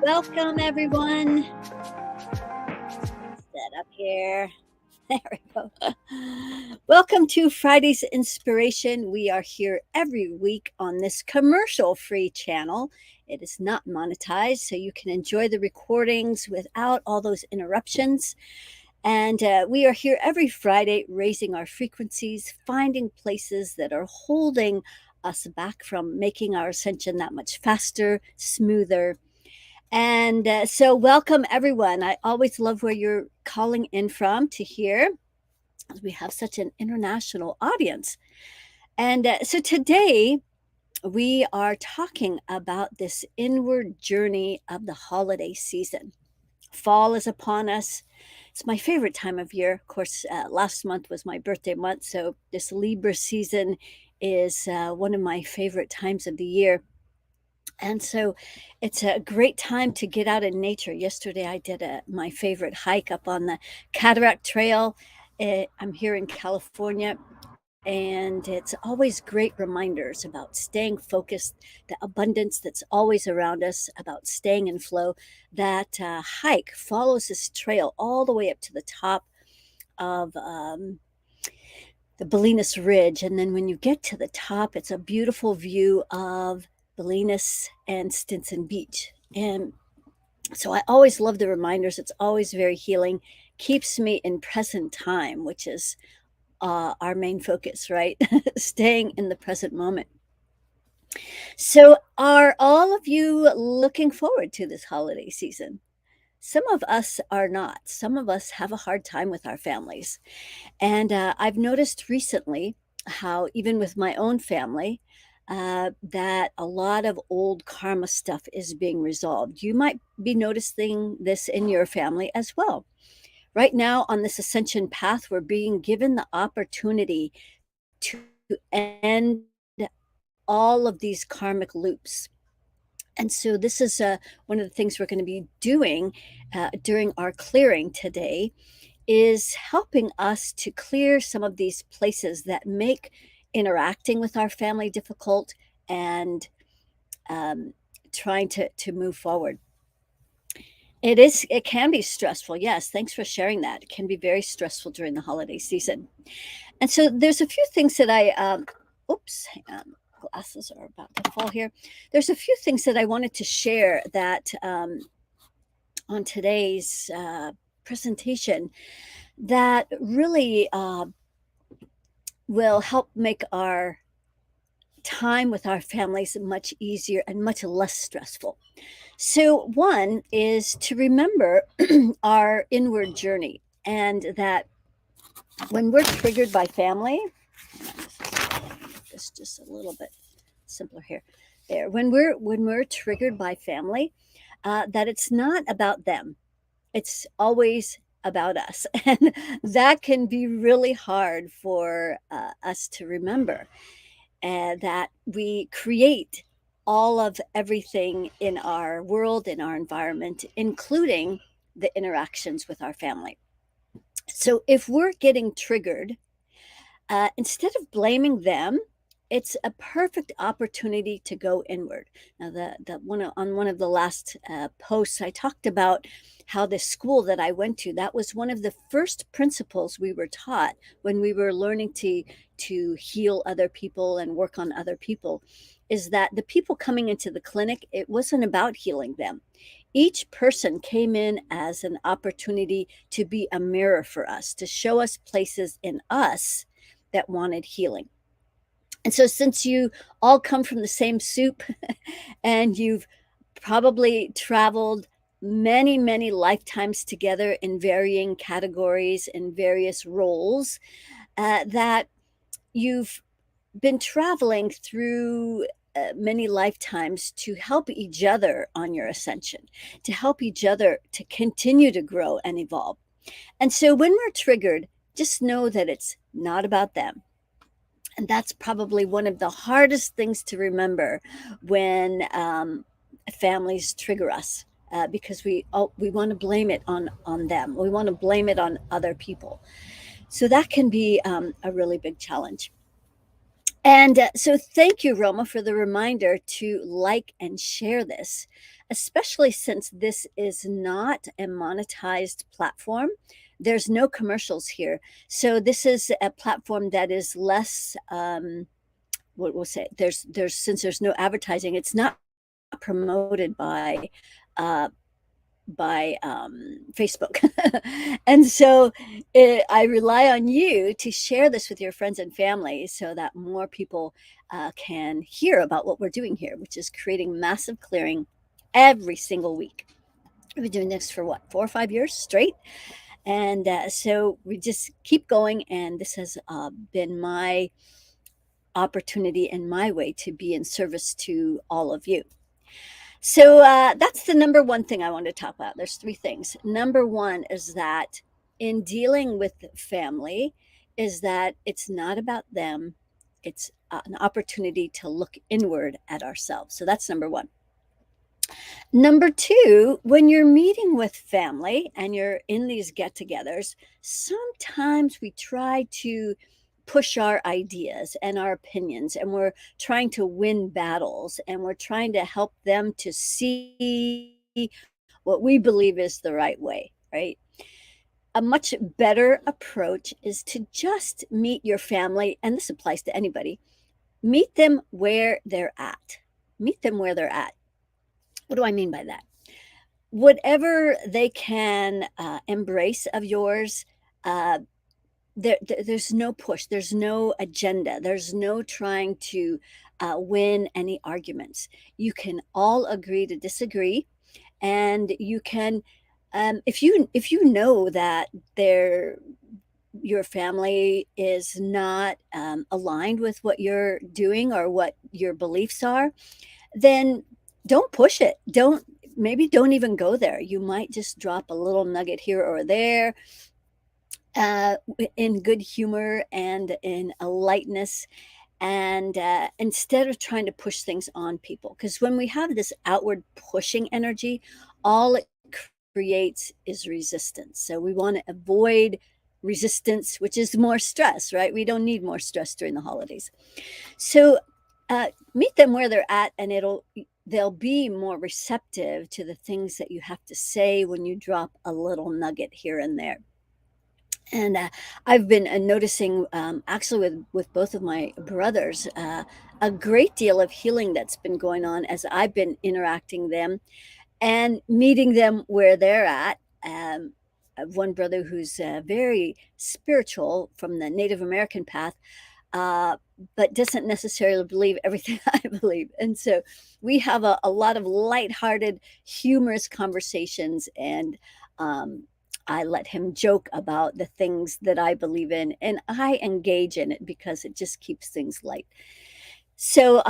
Welcome, everyone. Set up here. There we go. Welcome to Friday's Inspiration. We are here every week on this commercial-free channel. It is not monetized, so you can enjoy the recordings without all those interruptions. And we are here every Friday raising our frequencies, finding places that are holding us back from making our ascension that much faster, smoother. And so welcome, everyone. I always love where you're calling in from to hear. We have such an international audience. And so today we are talking about this inward journey of the holiday season. Fall is upon us. It's my favorite time of year. Of course, last month was my birthday month. So this Libra season is one of my favorite times of the year. And so it's a great time to get out in nature. Yesterday, I did my favorite hike up on the Cataract Trail. I'm here in California, and it's always great reminders about staying focused, the abundance that's always around us, about staying in flow. That hike follows this trail all the way up to the top of the Bolinas Ridge. And then when you get to the top, it's a beautiful view of Bolinas and Stinson Beach. And so I always love the reminders. It's always very healing, keeps me in present time, which is our main focus, right? Staying in the present moment. So are all of you looking forward to this holiday season? Some of us are not. Some of us have a hard time with our families. And I've noticed recently how even with my own family, that a lot of old karma stuff is being resolved. You might be noticing this in your family as well. Right now on this ascension path, we're being given the opportunity to end all of these karmic loops. And so this is one of the things we're going to be doing during our clearing today, is helping us to clear some of these places that make interacting with our family difficult and trying to move forward. It can be stressful. Yes, thanks for sharing that. It can be very stressful during the holiday season. And so there's a few things that I oops, hang on. Glasses are about to fall here. There's a few things that I wanted to share that on today's presentation that really will help make our time with our families much easier and much less stressful. So one is to remember our inward journey, and that when we're triggered by family, this just a little bit simpler here. there when we're triggered by family, that it's not about them. It's always about us. And that can be really hard for us to remember, and that we create all of everything in our world, in our environment, including the interactions with our family. So if we're getting triggered, instead of blaming them, it's a perfect opportunity to go inward. Now, on one of the last posts, I talked about how the school that I went to, that was one of the first principles we were taught when we were learning to heal other people and work on other people, is that the people coming into the clinic, it wasn't about healing them. Each person came in as an opportunity to be a mirror for us, to show us places in us that wanted healing. And so, since you all come from the same soup and you've probably traveled many, many lifetimes together in varying categories and various roles, that you've been traveling through many lifetimes to help each other on your ascension, to help each other to continue to grow and evolve. And so, when we're triggered, just know that it's not about them. And that's probably one of the hardest things to remember when families trigger us, because we want to blame it on them. We want to blame it on other people. So that can be a really big challenge. And so, thank you, Roma, for the reminder to like and share this, especially since this is not a monetized platform. There's no commercials here. So, this is a platform that is less, what we'll say, since there's no advertising, it's not promoted uh, by Facebook. And so I rely on you to share this with your friends and family so that more people can hear about what we're doing here, which is creating massive clearing every single week. We've been doing this for what, 4 or 5 years straight? And so we just keep going. And this has been my opportunity and my way to be in service to all of you. So that's the number one thing I want to talk about. There's three things. Number one is that in dealing with family, is that it's not about them. It's an opportunity to look inward at ourselves. So that's number one. Number two, when you're meeting with family and you're in these get-togethers, sometimes we try to push our ideas and our opinions, and we're trying to win battles, and we're trying to help them to see what we believe is the right way, right? A much better approach is to just meet your family, and this applies to anybody. Meet them where they're at. Meet them where they're at. What do I mean by that? Whatever they can embrace of yours, uh, there's no push, there's no agenda, there's no trying to win any arguments. You can all agree to disagree, and you can, if you know that your family is not aligned with what you're doing or what your beliefs are, then don't push it. Don't even go there. You might just drop a little nugget here or there, in good humor and in a lightness, and instead of trying to push things on people, because when we have this outward pushing energy, all it creates is resistance. So we want to avoid resistance, which is more stress, right? We don't need more stress during the holidays. So meet them where they're at, and they'll be more receptive to the things that you have to say when you drop a little nugget here and there. And I've been noticing, actually, with both of my brothers, a great deal of healing that's been going on as I've been interacting them and meeting them where they're at. I have one brother who's very spiritual from the Native American path, uh, but doesn't necessarily believe everything I believe. And so we have a lot of lighthearted, humorous conversations, and I let him joke about the things that I believe in, and I engage in it because it just keeps things light. So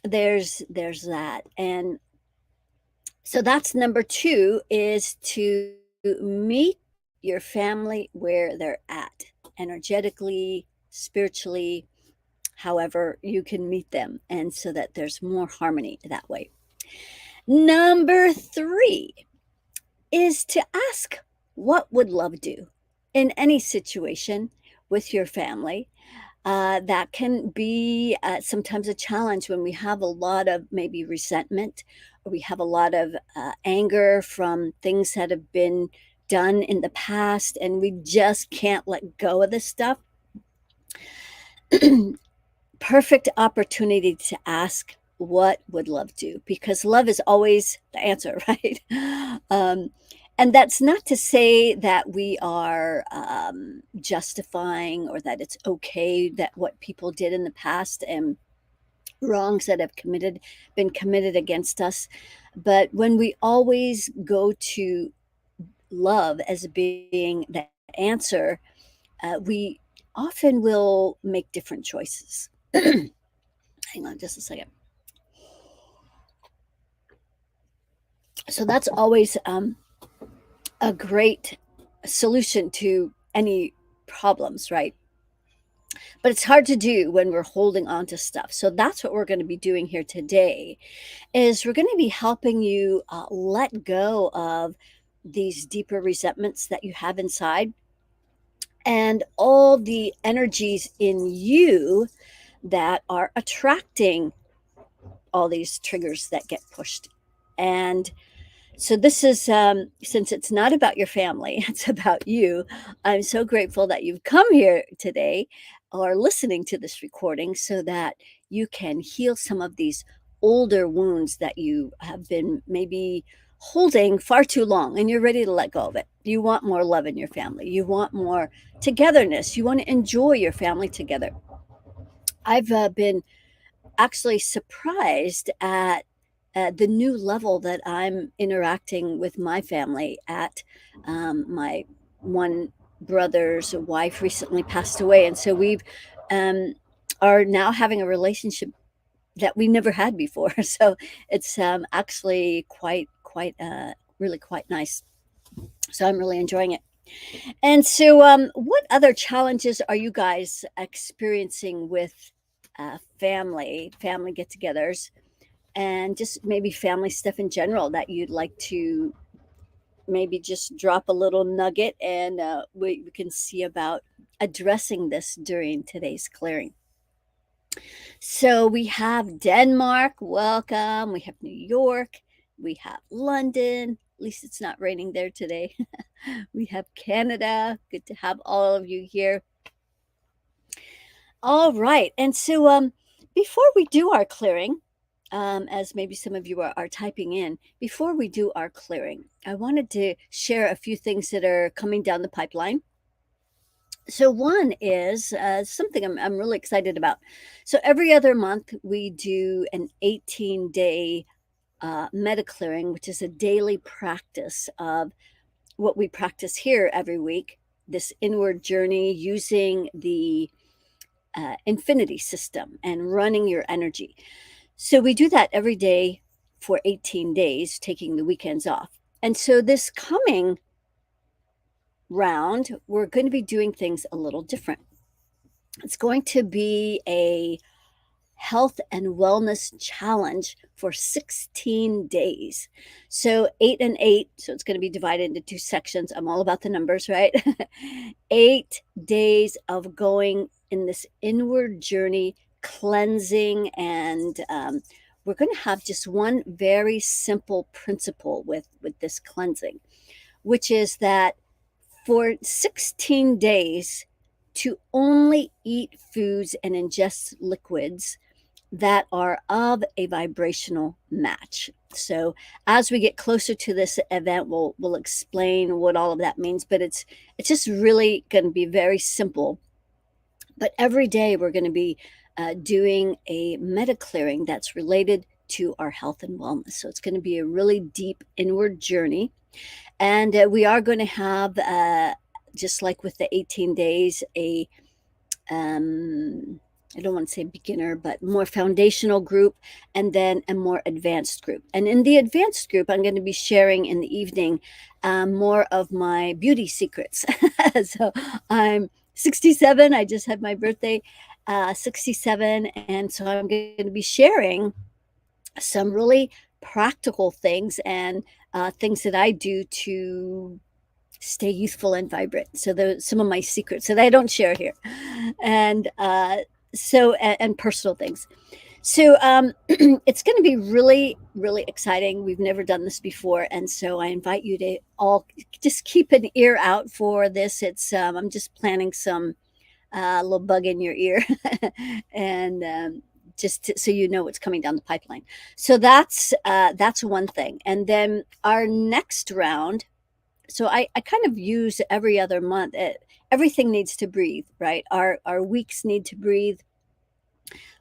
there's that. And so that's number 2, is to meet your family where they're at, energetically, spiritually, however you can meet them, and so that there's more harmony that way. Number 3 is to ask, what would love do in any situation with your family? That can be sometimes a challenge when we have a lot of maybe resentment, or we have a lot of anger from things that have been done in the past, and we just can't let go of this stuff. Perfect opportunity to ask, what would love do? Because love is always the answer, right? um, and that's not to say that we are justifying, or that it's okay that what people did in the past and wrongs that have been committed against us. But when we always go to love as being the answer, we often will make different choices. Hang on just a second. So that's always a great solution to any problems, right? But it's hard to do when we're holding on to stuff. So that's what we're going to be doing here today, is we're going to be helping you let go of these deeper resentments that you have inside, and all the energies in you that are attracting all these triggers that get pushed. And so this is, since it's not about your family, it's about you. I'm so grateful that you've come here today, or listening to this recording, so that you can heal some of these older wounds that you have been maybe holding far too long, and you're ready to let go of it. You want more love in your family. You want more togetherness. You want to enjoy your family together. I've been actually surprised at the new level that I'm interacting with my family at. My one brother's wife recently passed away, and so we've um, are now having a relationship that we never had before. So it's actually quite really quite nice. So I'm really enjoying it. And so, what other challenges are you guys experiencing with family get-togethers, and just maybe family stuff in general, that you'd like to maybe just drop a little nugget, and we can see about addressing this during today's clearing. So we have Denmark, welcome. We have New York. We have London. At least it's not raining there today. We have Canada. Good to have all of you here. All right. And so before we do our clearing, as maybe some of you are typing in, before we do our clearing, I wanted to share a few things that are coming down the pipeline. So one is something I'm really excited about. So every other month we do an 18-day MediClearing, which is a daily practice of what we practice here every week, this inward journey using the infinity system and running your energy. So we do that every day for 18 days, taking the weekends off. And so this coming round, we're going to be doing things a little different. It's going to be a health and wellness challenge for 16 days. So 8 and 8, so it's going to be divided into 2 sections. I'm all about the numbers, right? 8 days of going in this inward journey, cleansing, and we're going to have just one very simple principle with this cleansing, which is that for 16 days to only eat foods and ingest liquids that are of a vibrational match. So as we get closer to this event, we'll explain what all of that means, but it's just really going to be very simple. But every day we're going to be doing a MediClearing that's related to our health and wellness. So it's going to be a really deep inward journey. And we are going to have, just like with the 18 days, a I don't want to say beginner, but more foundational group, and then a more advanced group. And in the advanced group, I'm going to be sharing in the evening more of my beauty secrets. So I'm 67. I just had my birthday, 67. And so I'm going to be sharing some really practical things and things that I do to stay youthful and vibrant. So those some of my secrets that I don't share here, and and personal things. So it's going to be really, really exciting. We've never done this before, and so I invite you to all just keep an ear out for this. It's I'm just planting some little bug in your ear, and so you know what's coming down the pipeline. So that's one thing, and then our next round. So I kind of use every other month. Everything needs to breathe, right? Our weeks need to breathe.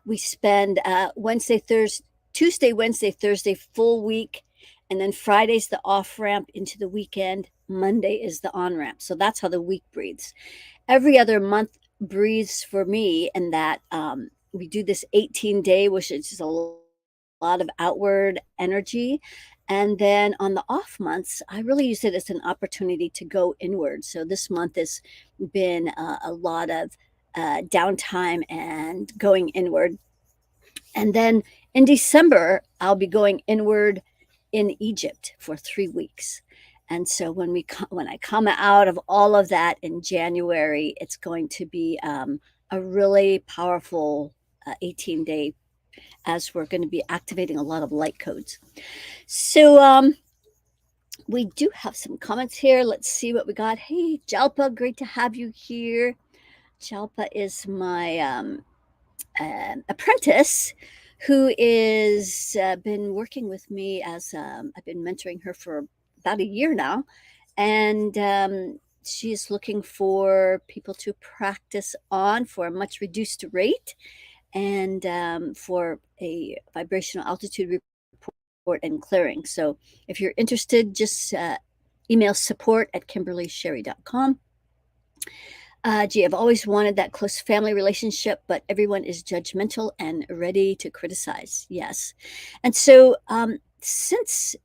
We spend Tuesday, Wednesday, Thursday, full week, and then Friday's the off ramp into the weekend. Monday is the on ramp. So that's how the week breathes. Every other month breathes for me, and that we do this 18-day, which is just a lot of outward energy. And then on the off months, I really use it as an opportunity to go inward. So this month has been a lot of downtime and going inward. And then in December, I'll be going inward in Egypt for 3 weeks. And so when I come out of all of that in January, it's going to be a really powerful 18-day, as we're going to be activating a lot of light codes. So we do have some comments here. Let's see what we got. Hey, Jalpa, great to have you here. Jalpa is my apprentice who is been working with me as I've been mentoring her for about a year now. And she's looking for people to practice on for a much reduced rate and for a vibrational altitude report and clearing. So if you're interested, just email support@kimberlysherry.com. Gee, I've always wanted that close family relationship, but everyone is judgmental and ready to criticize. Yes. And so since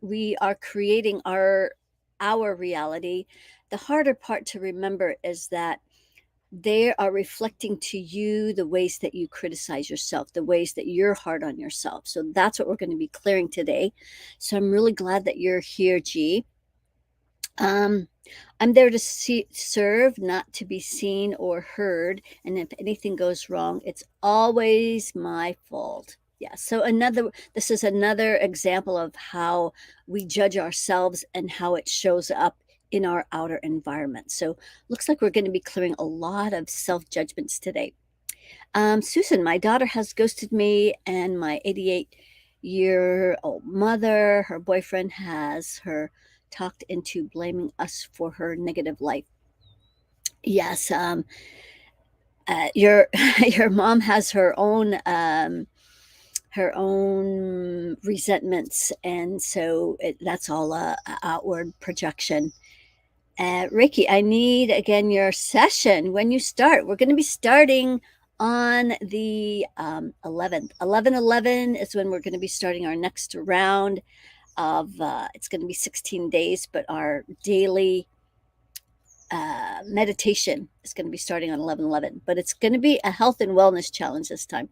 we are creating our reality, the harder part to remember is that they are reflecting to you the ways that you criticize yourself, the ways that you're hard on yourself. So that's what we're going to be clearing today. So I'm really glad that you're here, G. I'm there to serve, not to be seen or heard. And if anything goes wrong, it's always my fault. Yeah. So this is another example of how we judge ourselves and how it shows up in our outer environment. So looks like we're going to be clearing a lot of self-judgments today. Susan, my daughter has ghosted me, and my 88-year-old mother, her boyfriend has her talked into blaming us for her negative life. Yes, your your mom has her own resentments, and so that's all a outward projection. Reiki, I need again your session when you start. We're going to be starting on the 11th. 11/11 is when we're going to be starting our next round of it's going to be 16 days, but our daily meditation is going to be starting on 11/11. But it's going to be a health and wellness challenge this time.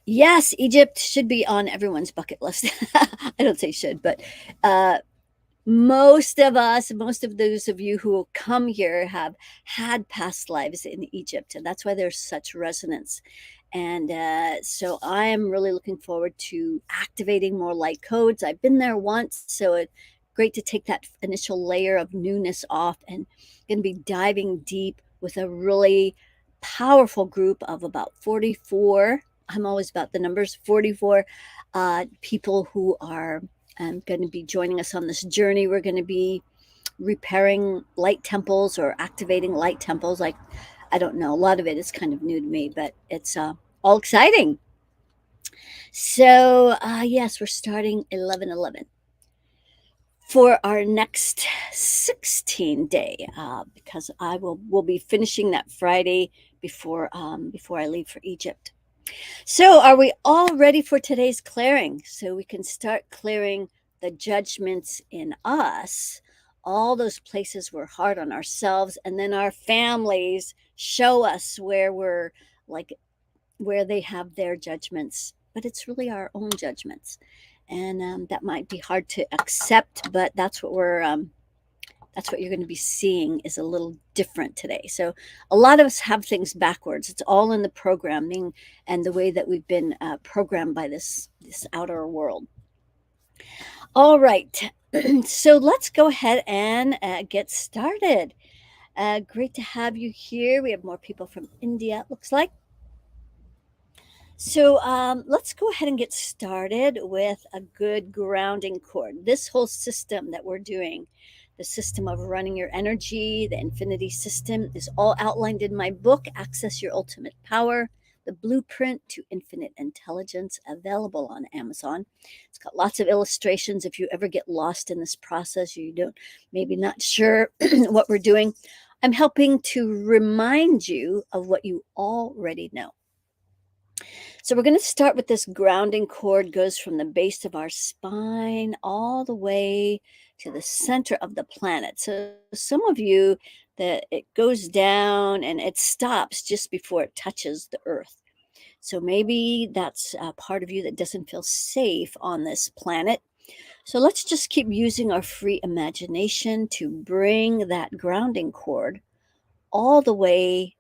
Yes, Egypt should be on everyone's bucket list. I don't say should, but most of those of you who will come here have had past lives in Egypt, and that's why there's such resonance. And so I am really looking forward to activating more light codes. I've been there once, so it's great to take that initial layer of newness off, and going to be diving deep with a really powerful group of about 44. I'm always about the numbers, 44 people who are going to be joining us on this journey. We're going to be repairing light temples or activating light temples. Like, I don't know, a lot of it is kind of new to me, but it's all exciting. So yes, we're starting 11/11. for our next 16 day, because will be finishing that Friday before I leave for Egypt. So, are we all ready for today's clearing? So we can start clearing the judgments in us, all those places we're hard on ourselves, and then our families show us where we're like where they have their judgments, but it's really our own judgments, and that might be hard to accept, but that's what you're going to be seeing is a little different today. So a lot of us have things backwards. It's all in the programming and the way that we've been programmed by this outer world. All right. So let's go ahead and get started. Great to have you here. We have more people from India, it looks like. So let's go ahead and get started with a good grounding cord. This whole system that we're doing, the system of running your energy, the infinity system, is all outlined in my book, Access Your Ultimate Power, the Blueprint to Infinite Intelligence, available on Amazon. It's got lots of illustrations. If you ever get lost in this process, you don't, maybe not sure what we're doing, I'm helping to remind you of what you already know. So we're going to start with this grounding cord, goes from the base of our spine all the way to the center of the planet. So some of you, that it goes down and it stops just before it touches the earth. So maybe that's a part of you that doesn't feel safe on this planet. So let's just keep using our free imagination to bring that grounding cord all the way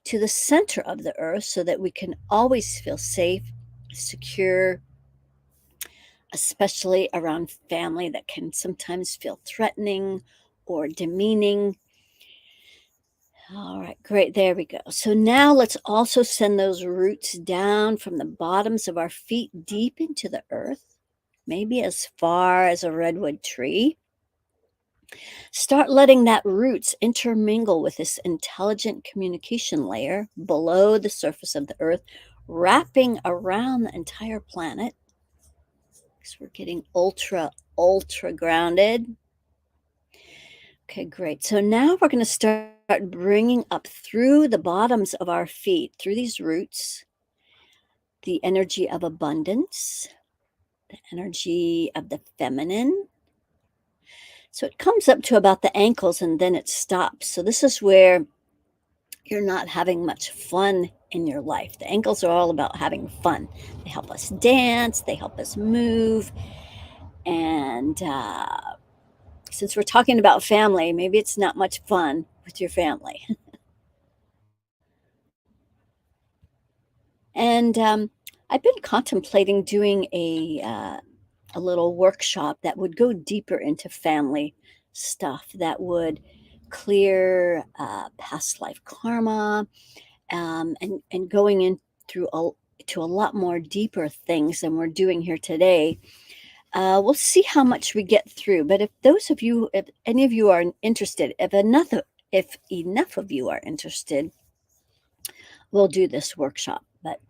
to the center of the earth so that we can always feel safe, secure, especially around family that can sometimes feel threatening or demeaning. All right, great. There we go. So now let's also send those roots down from the bottoms of our feet deep into the earth, maybe as far as a redwood tree. Start letting that roots intermingle with this intelligent communication layer below the surface of the earth, wrapping around the entire planet. So we're getting ultra grounded. Okay, great. So now we're going to start bringing up through the bottoms of our feet, through these roots, the energy of abundance, the energy of the feminine. So it comes up to about the ankles and then it stops. So this is where you're not having much fun in your life. The ankles are all about having fun. They help us dance, they help us move. And since we're talking about family, maybe it's not much fun with your family. And I've been contemplating doing a little workshop that would go deeper into family stuff, that would clear past life karma, and going in through to a lot more deeper things than we're doing here today. We'll see how much we get through. But if any of you are interested, if enough of you are interested, we'll do this workshop. But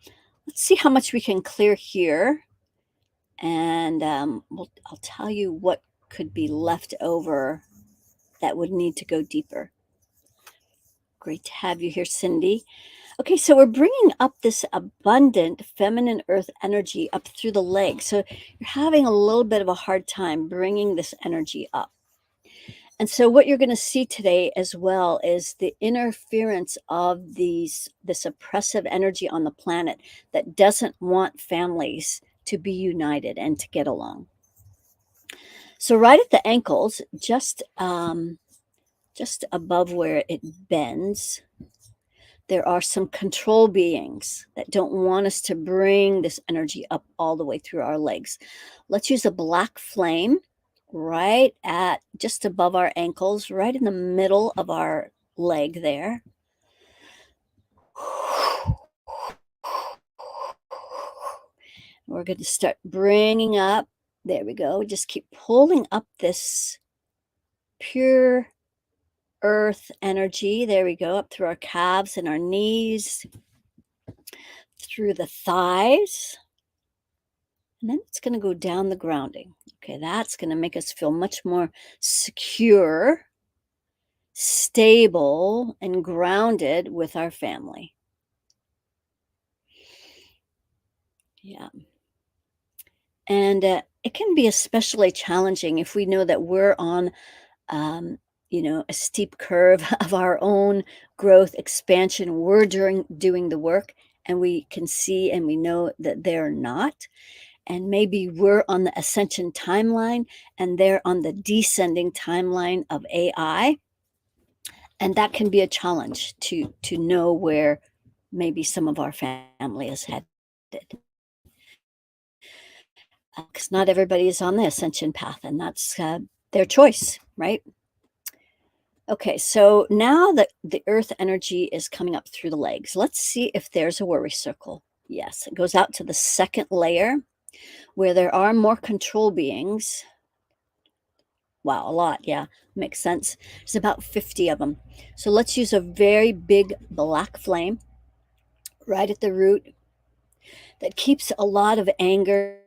let's see how much we can clear here, and I'll tell you what could be left over that would need to go deeper. Great to have you here, Cindy. Okay, so we're bringing up this abundant feminine earth energy up through the legs. So you're having a little bit of a hard time bringing this energy up. And so what you're going to see today as well is the interference of this oppressive energy on the planet that doesn't want families to be united and to get along. So right at the ankles, just above where it bends, there are some control beings that don't want us to bring this energy up all the way through our legs. Let's use a black flame right at just above our ankles, right in the middle of our leg there. We're going to start bringing up. There we go. Just keep pulling up this pure earth energy. There we go, up through our calves and our knees, through the thighs. And then it's going to go down the grounding. Okay, that's going to make us feel much more secure, stable, and grounded with our family. Yeah. And it can be especially challenging if we know that we're on, um, a steep curve of our own growth, expansion. We're doing the work, and we can see and we know that they're not. And maybe we're on the ascension timeline and they're on the descending timeline of AI. And that can be a challenge to know where maybe some of our family is headed. Because not everybody is on the ascension path, and that's their choice, right? Okay, so now that the earth energy is coming up through the legs, let's see if there's a worry circle. Yes, it goes out to the second layer where there are more control beings. Wow, a lot. Yeah, makes sense. There's about 50 of them. So let's use a very big black flame right at the root that keeps a lot of anger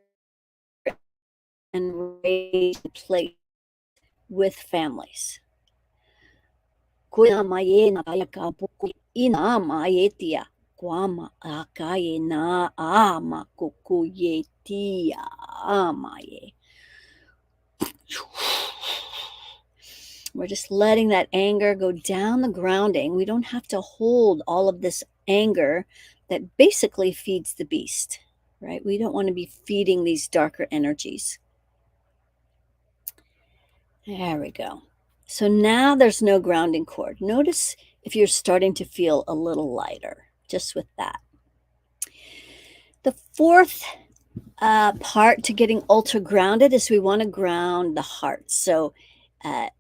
and rage in place with families. We're just letting that anger go down the grounding. We don't have to hold all of this anger that basically feeds the beast, right? We don't want to be feeding these darker energies. There we go. So now there's no grounding cord. Notice if you're starting to feel a little lighter just with that. The fourth part to getting ultra grounded is we want to ground the heart. So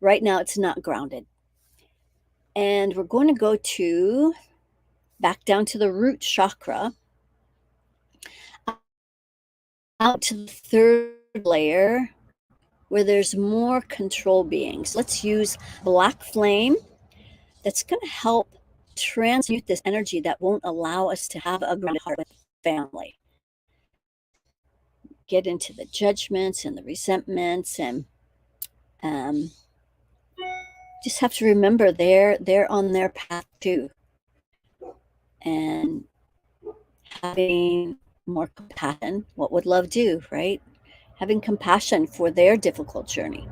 right now it's not grounded. And we're going to go back down to the root chakra, out to the third layer where there's more control beings. Let's use black flame that's going to help transmute this energy that won't allow us to have a grounded heart with family. Get into the judgments and the resentments, and just have to remember they're on their path too, and having more compassion. What would love do, right? Having compassion for their difficult journey.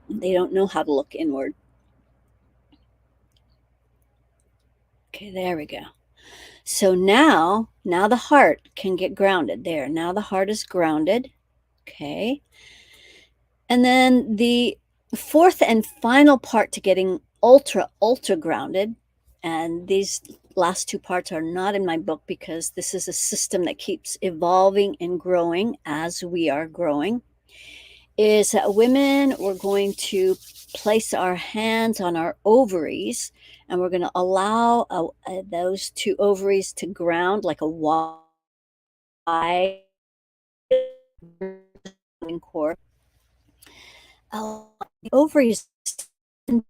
They don't know how to look inward. Okay, there we go. So now the heart can get grounded there. Now the heart is grounded. Okay. And then the fourth and final part to getting ultra grounded, and these last two parts are not in my book because this is a system that keeps evolving and growing as we are growing, is that women, we're going to place our hands on our ovaries, and we're going to allow those two ovaries to ground like a wide cord. The ovaries into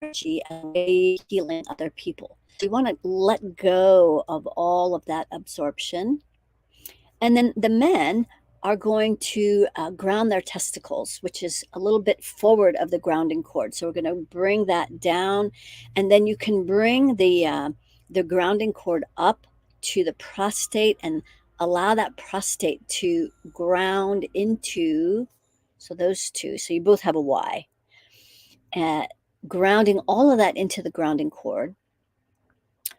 energy and healing other people. So we want to let go of all of that absorption. And then the men are going to ground their testicles, which is a little bit forward of the grounding cord. So we're going to bring that down, and then you can bring the grounding cord up to the prostate and allow that prostate to ground into. So those two. So you both have a Y. Grounding all of that into the grounding cord,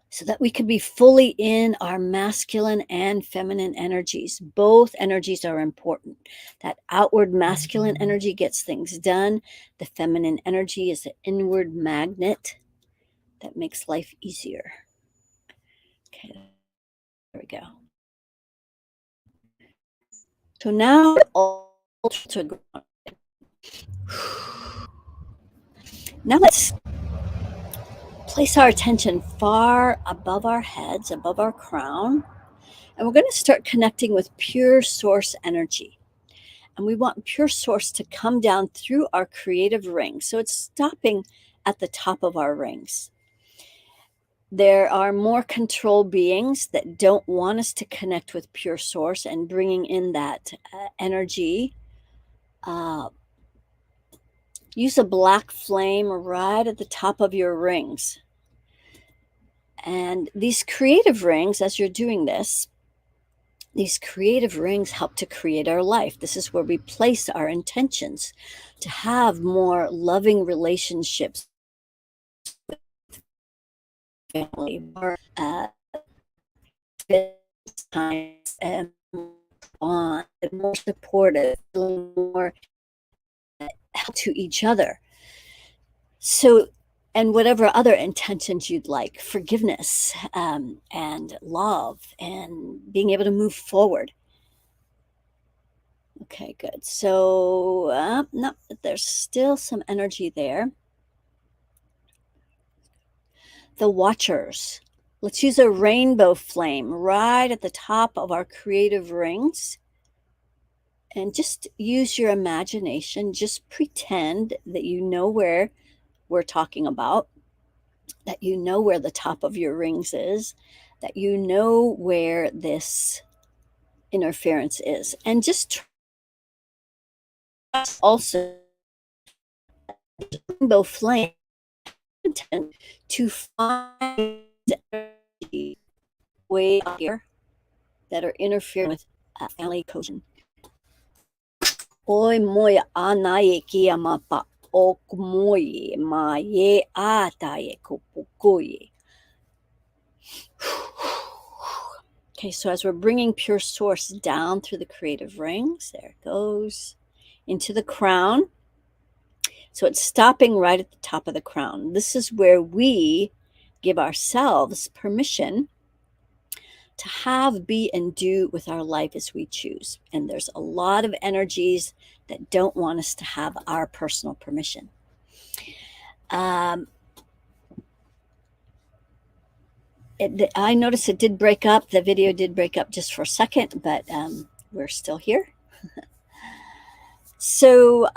so that we can be fully in our masculine and feminine energies. Both energies are important. That outward masculine energy gets things done. The feminine energy is the inward magnet that makes life easier. Okay, there we go. So now ultra grounded. Now let's place our attention far above our heads, above our crown, and we're going to start connecting with pure source energy. And we want pure source to come down through our creative ring. So it's stopping at the top of our rings. There are more control beings that don't want us to connect with pure source and bringing in that energy. Use a black flame right at the top of your rings. And these creative rings, as you're doing this, these creative rings help to create our life. This is where we place our intentions to have more loving relationships with family, more times, and on, more supportive, more help to each other. So, and whatever other intentions you'd like, forgiveness, and love, and being able to move forward. Okay, good. So, no, there's still some energy there. The Watchers. Let's use a rainbow flame right at the top of our creative rings. And just use your imagination. Just pretend that you know where we're talking about, that you know where the top of your rings is, that you know where this interference is. And just trust also rainbow flame to find energy way out here that are interfering with family cohesion. Oi moya anaye kia mapa ok moye ma ye ataye kopukoye. Okay, so as we're bringing pure source down through the creative rings, there it goes into the crown. So it's stopping right at the top of the crown. This is where we give ourselves permission to have, be, and do with our life as we choose. And there's a lot of energies that don't want us to have our personal permission. I noticed it did break up. The video did break up just for a second, but we're still here. So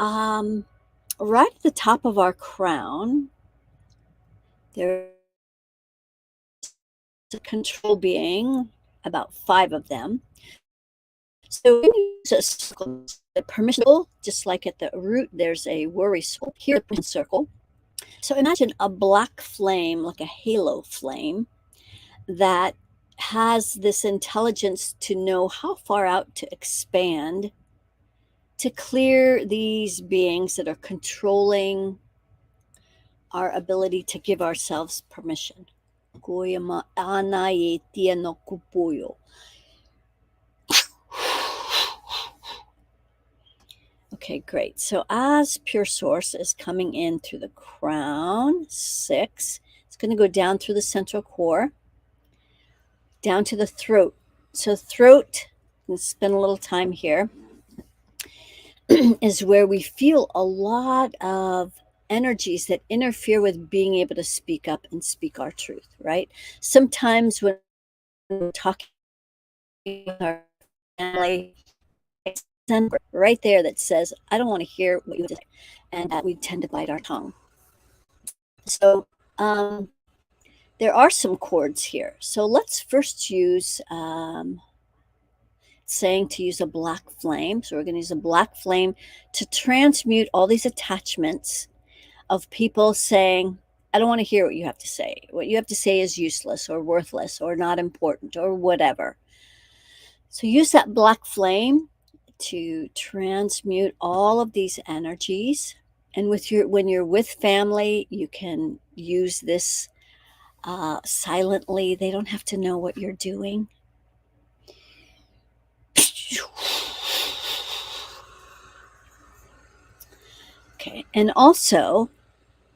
right at the top of our crown, there's a control being, about 5 of them. So when you use a circle, the permission, just like at the root, there's a worry circle. Here, the circle. So imagine a black flame, like a halo flame, that has this intelligence to know how far out to expand to clear these beings that are controlling our ability to give ourselves permission. Okay, great. So as pure source is coming in through the crown, 6, it's going to go down through the central core, down to the throat. So throat, let's spend a little time here, is where we feel a lot of energies that interfere with being able to speak up and speak our truth, right? Sometimes when we're talking with our family, it's right there that says, I don't want to hear what you have to say. And we tend to bite our tongue. So there are some chords here. So let's first use saying to use a black flame. So we're going to use a black flame to transmute all these attachments of people saying, I don't want to hear what you have to say. What you have to say is useless or worthless or not important or whatever. So use that black flame to transmute all of these energies. And when you're with family, you can use this silently. They don't have to know what you're doing. Okay, and also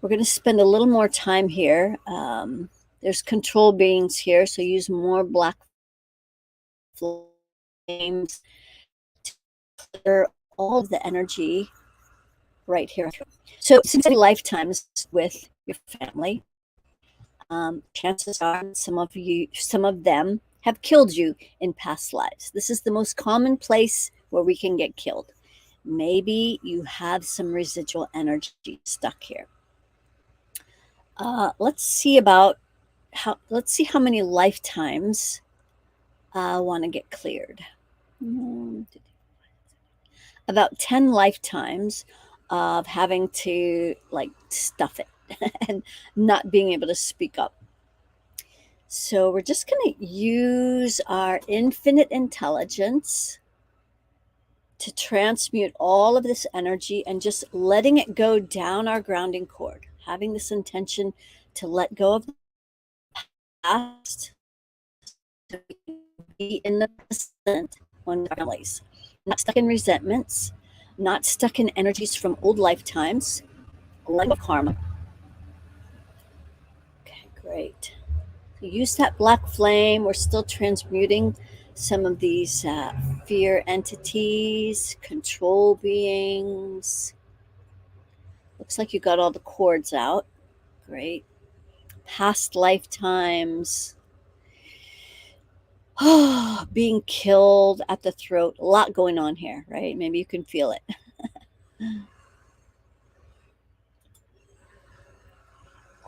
we're going to spend a little more time here. There's control beings here, so use more black flames to clear all of the energy right here. So since many lifetimes with your family, chances are some of them have killed you in past lives. This is the most common place where we can get killed. Maybe you have some residual energy stuck here. Let's see about let's see how many lifetimes I want to get cleared. About 10 lifetimes of having to like stuff it and not being able to speak up. So we're just going to use our infinite intelligence to transmute all of this energy and just letting it go down our grounding cord, having this intention to let go of the past, to be in the present when we're families, not stuck in resentments, not stuck in energies from old lifetimes, letting go of karma. Okay, great. So use that black flame. We're still transmuting some of these fear entities, control beings. Looks like you got all the cords out. Great. Past lifetimes. Being killed at the throat. A lot going on here, right? Maybe you can feel it.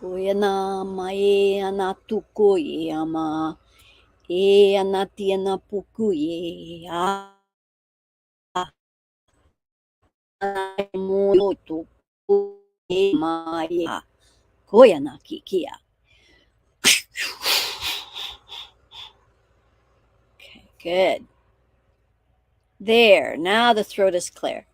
Kuya na mae anatuko ye ama e anati anapuku ye a mo to e mae kuya na kikia. Okay, good. There. Now the throat is clear.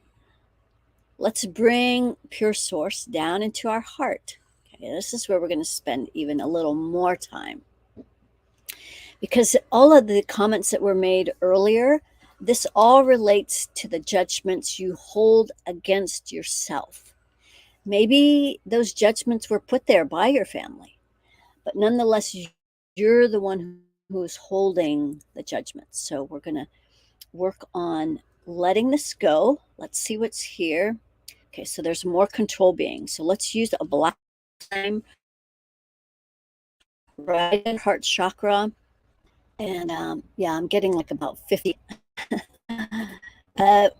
Let's bring pure source down into our heart. Okay, this is where we're going to spend even a little more time. Because all of the comments that were made earlier, this all relates to the judgments you hold against yourself. Maybe those judgments were put there by your family, but nonetheless, you're the one who's holding the judgments. So we're going to work on letting this go. Let's see what's here. Okay, so there's more control beings. So let's use a black flame right in heart chakra. And yeah, I'm getting like about 50.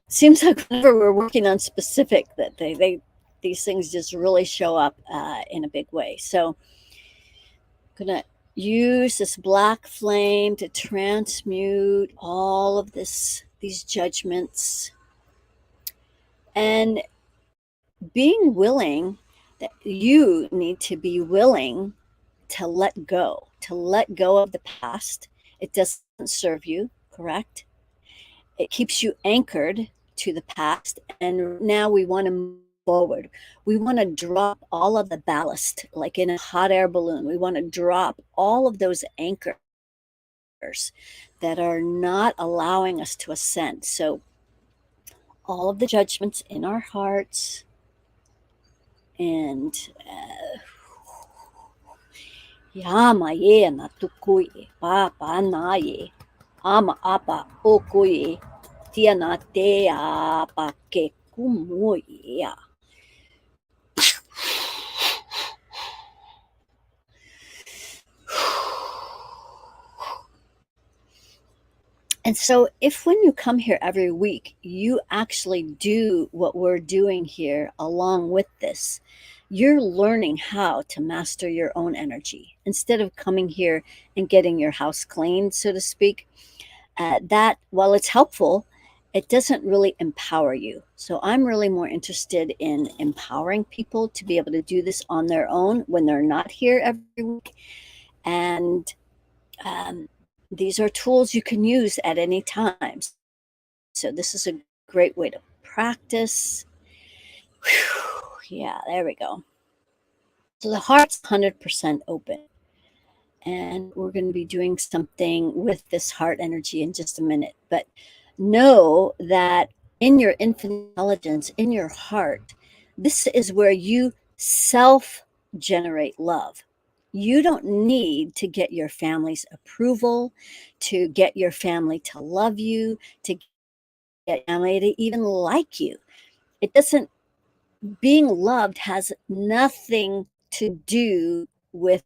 Seems like whenever we're working on specific, that these things just really show up in a big way. So I'm gonna use this black flame to transmute all of these judgments, and being willing, that you need to be willing to let go of the past. It doesn't serve you, correct? It keeps you anchored to the past. And now we want to move forward. We want to drop all of the ballast, like in a hot air balloon. We want to drop all of those anchors that are not allowing us to ascend. So, all of the judgments in our hearts and Yama ye na tukuye, papa na ye, ama apa okoye, tia na te apa ke kumoye. And so, if when you come here every week, you actually do what we're doing here along with this, you're learning how to master your own energy instead of coming here and getting your house cleaned, so to speak. That, while it's helpful, it doesn't really empower you. So, I'm really more interested in empowering people to be able to do this on their own when they're not here every week. And um, these are tools you can use at any time. So this is a great way to practice. Whew, yeah, there we go. So the heart's 100% open. And we're going to be doing something with this heart energy in just a minute. But know that in your infinite intelligence, in your heart, this is where you self generate love. You don't need to get your family's approval, to get your family to love you, to get family to even like you. It doesn't, being loved has nothing to do with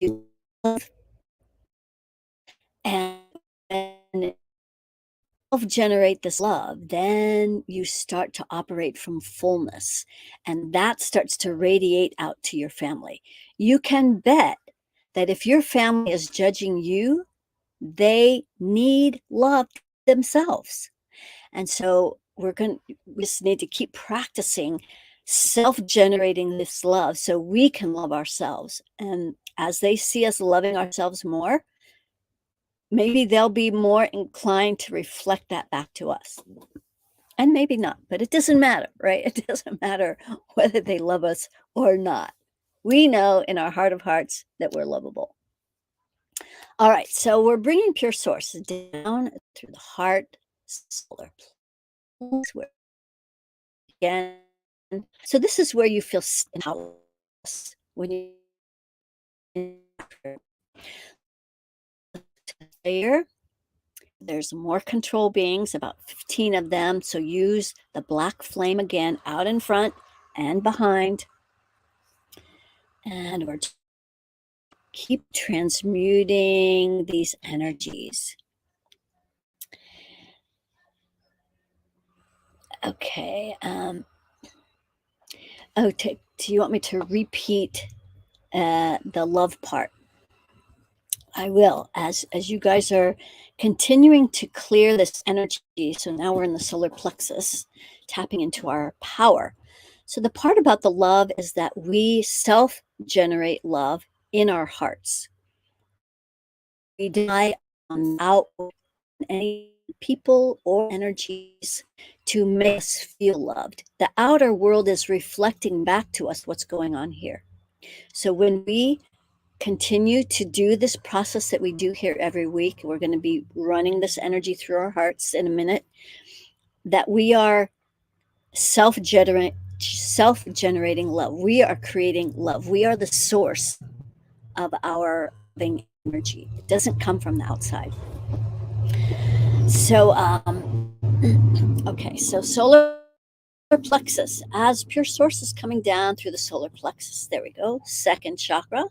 you. And self-generate this love, then you start to operate from fullness, and that starts to radiate out to your family. You can bet that if your family is judging you, they need love themselves. And so we just need to keep practicing self-generating this love so we can love ourselves. And as they see us loving ourselves more, maybe they'll be more inclined to reflect that back to us. And maybe not, but it doesn't matter, right? It doesn't matter whether they love us or not. We know in our heart of hearts that we're lovable. All right, so we're bringing pure source down through the heart, solar plexus, again. So this is where you feel powerless when you layer. There's more control beings, about 15 of them. So use the black flame again out in front and behind. And we're keep transmuting these energies. Okay. Do you want me to repeat the love part? I will, as you guys are continuing to clear this energy. So now we're in the solar plexus, tapping into our power. So the part about the love is that we self-generate love in our hearts. We rely on outward any people or energies to make us feel loved. The outer world is reflecting back to us what's going on here. So when we continue to do this process that we do here every week, we're going to be running this energy through our hearts in a minute, that we are self-generating love. We are creating love. We are the source of our loving energy. It doesn't come from the outside. So, okay, so solar plexus, as pure source is coming down through the solar plexus. There we go, second chakra.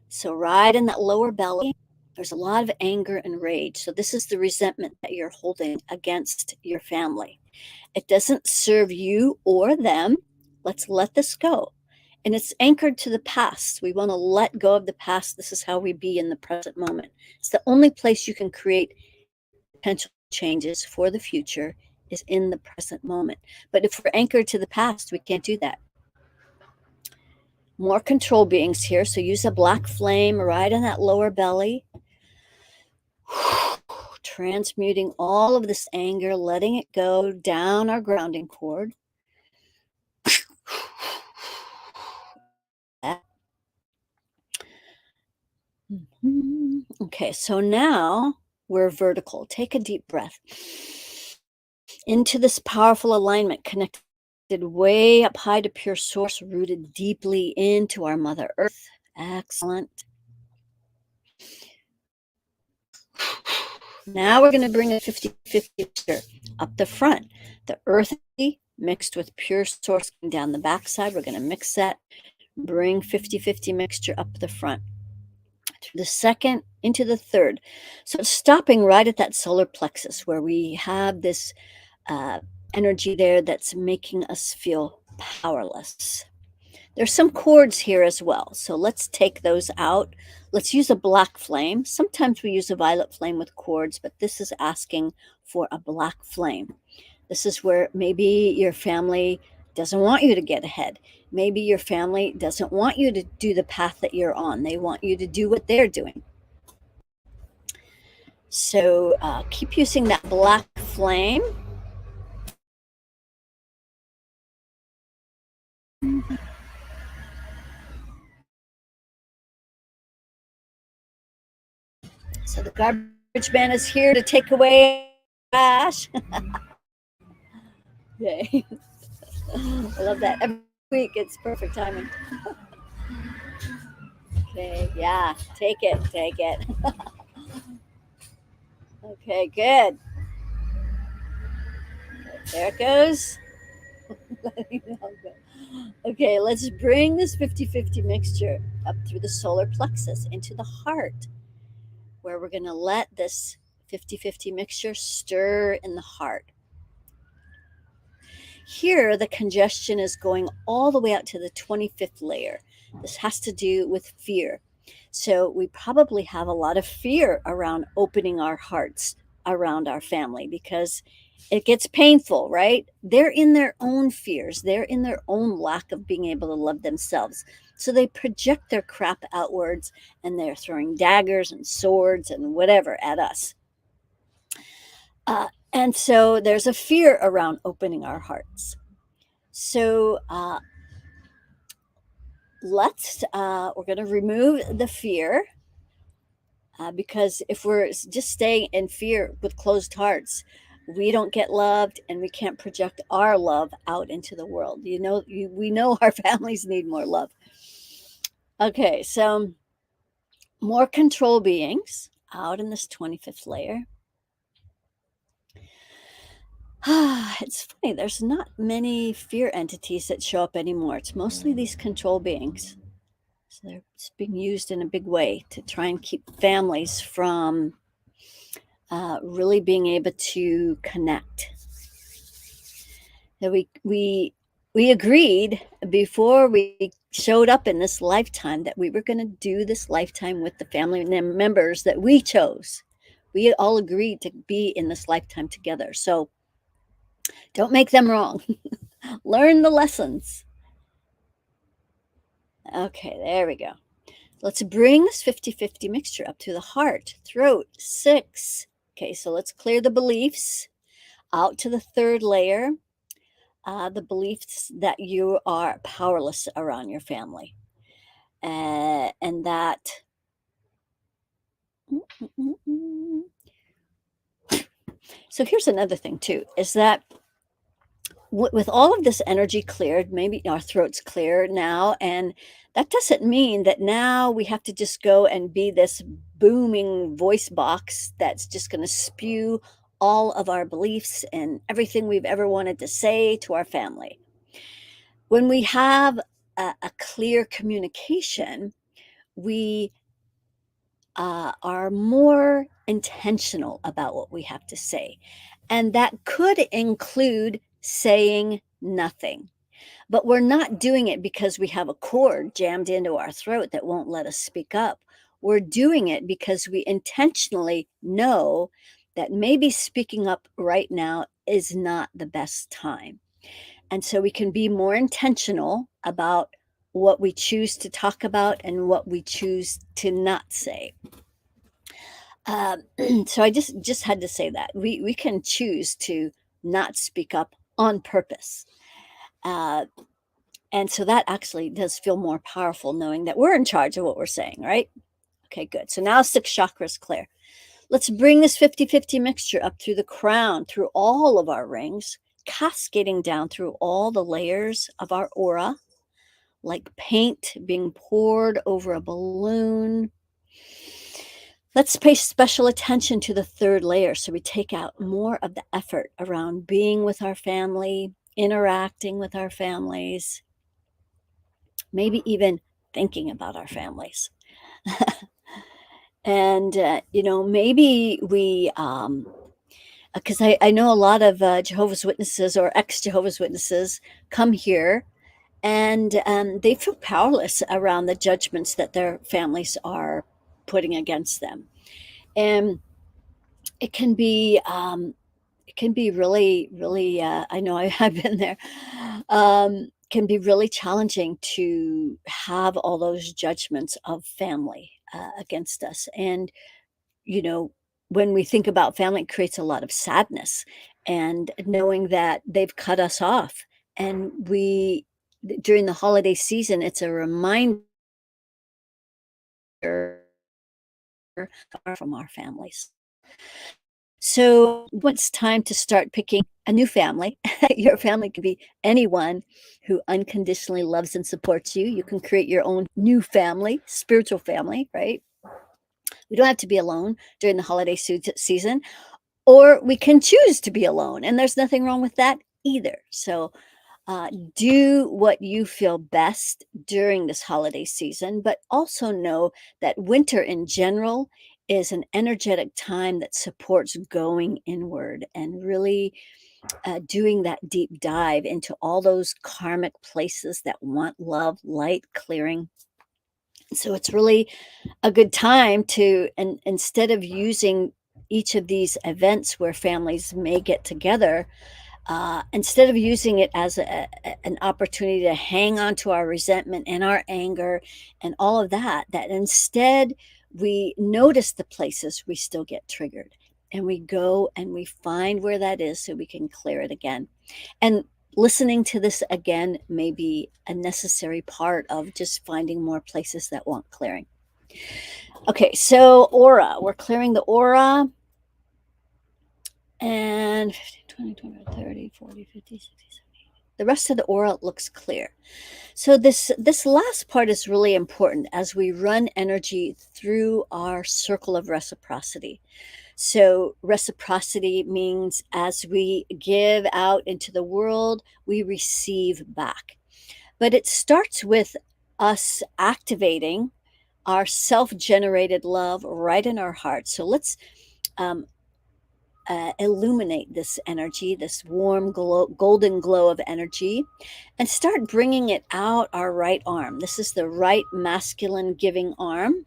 So right in that lower belly, there's a lot of anger and rage. So this is the resentment that you're holding against your family. It doesn't serve you or them. Let's let this go. And it's anchored to the past. We want to let go of the past. This is how we be in the present moment. It's the only place you can create potential changes for the future is in the present moment. But if we're anchored to the past, we can't do that. More control beings here. So use a black flame right in that lower belly. Transmuting all of this anger, letting it go down our grounding cord. Okay, so now we're vertical. Take a deep breath into this powerful alignment, connected way up high to pure source, rooted deeply into our Mother Earth. Excellent. Now we're going to bring a 50-50 mixture up the front. The earthy mixed with pure source down the backside. We're going to mix that. Bring 50-50 mixture up the front. Through the second into the third. So it's stopping right at that solar plexus where we have this energy there that's making us feel powerless. There's some cords here as well. So let's take those out. Let's use a black flame. Sometimes we use a violet flame with cords, but this is asking for a black flame. This is where maybe your family doesn't want you to get ahead. Maybe your family doesn't want you to do the path that you're on. They want you to do what they're doing. So keep using that black flame. So the garbage man is here to take away trash. Yay. I love that. Every week it's perfect timing. Okay, yeah, take it. Okay, good. There it goes. Okay, let's bring this 50-50 mixture up through the solar plexus into the heart, where we're going to let this 50-50 mixture, stir in the heart. Here, the congestion is going all the way out to the 25th layer. This has to do with fear. So, we probably have a lot of fear around opening our hearts around our family because it gets painful, right? They're in their own fears, they're in their own lack of being able to love themselves. So, they project their crap outwards and they're throwing daggers and swords and whatever at us. And so there's a fear around opening our hearts. So we're going to remove the fear because if we're just staying in fear with closed hearts, we don't get loved and we can't project our love out into the world. We know our families need more love. Okay, so more control beings out in this 25th layer. It's funny, there's not many fear entities that show up anymore. It's mostly these control beings. So it's being used in a big way to try and keep families from really being able to connect. So we agreed before we showed up in this lifetime that we were going to do this lifetime with the family members that we chose. We all agreed to be in this lifetime together. So don't make them wrong. Learn the lessons. Okay, there we go. Let's bring this 50-50 mixture up to the heart, throat, 6. Okay, so let's clear the beliefs out to the 3rd layer, the beliefs that you are powerless around your family. And that... So here's another thing too, is that with all of this energy cleared, maybe our throat's clear now, and that doesn't mean that now we have to just go and be this booming voice box that's just going to spew all of our beliefs and everything we've ever wanted to say to our family. When we have a clear communication, we are more intentional about what we have to say. And that could include saying nothing. But we're not doing it because we have a cord jammed into our throat that won't let us speak up. We're doing it because we intentionally know that maybe speaking up right now is not the best time. And so we can be more intentional about what we choose to talk about and what we choose to not say. So I just had to say that we can choose to not speak up on purpose. And so that actually does feel more powerful knowing that we're in charge of what we're saying, right? Okay, good. So now 6 chakras clear. Let's bring this 50-50 mixture up through the crown, through all of our rings, cascading down through all the layers of our aura, like paint being poured over a balloon. Let's pay special attention to the 3rd layer so we take out more of the effort around being with our family, interacting with our families, maybe even thinking about our families. And, maybe we, because I know a lot of Jehovah's Witnesses or ex-Jehovah's Witnesses come here and they feel powerless around the judgments that their families are putting against them. And it can be really, really, I know I've been there, can be really challenging to have all those judgments of family against us. And, when we think about family, it creates a lot of sadness and knowing that they've cut us off. And during the holiday season, it's a reminder from our families. So when it's time to start picking a new family, your family can be anyone who unconditionally loves and supports you. You can create your own new family, spiritual family, right? We don't have to be alone during the holiday season, or we can choose to be alone. And there's nothing wrong with that either. So do what you feel best during this holiday season, but also know that winter in general is an energetic time that supports going inward and really doing that deep dive into all those karmic places that want love, light, clearing. So it's really a good time to, and instead of using each of these events where families may get together, instead of using it as an opportunity to hang on to our resentment and our anger and all of that, that instead we notice the places we still get triggered and we go and we find where that is so we can clear it again. And listening to this again may be a necessary part of just finding more places that want clearing. Okay, so aura. We're clearing the aura. And 15, 20, 25, 30, 40, 50, 60, 70. The rest of the aura looks clear. So this last part is really important as we run energy through our circle of reciprocity. So reciprocity means as we give out into the world, we receive back. But it starts with us activating our self-generated love right in our heart. So let's illuminate this energy, this warm, golden glow of energy, and start bringing it out our right arm. This is the right masculine giving arm.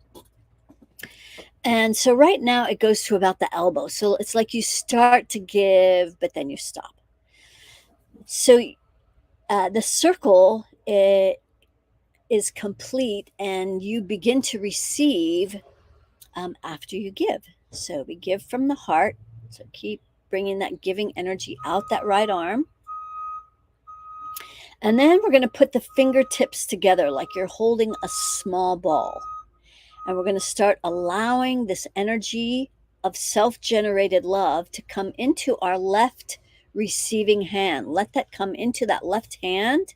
And so right now it goes to about the elbow. So it's like you start to give, but then you stop. So the circle is complete and you begin to receive after you give. So we give from the heart. So keep bringing that giving energy out that right arm. And then we're going to put the fingertips together like you're holding a small ball. And we're going to start allowing this energy of self-generated love to come into our left receiving hand. Let that come into that left hand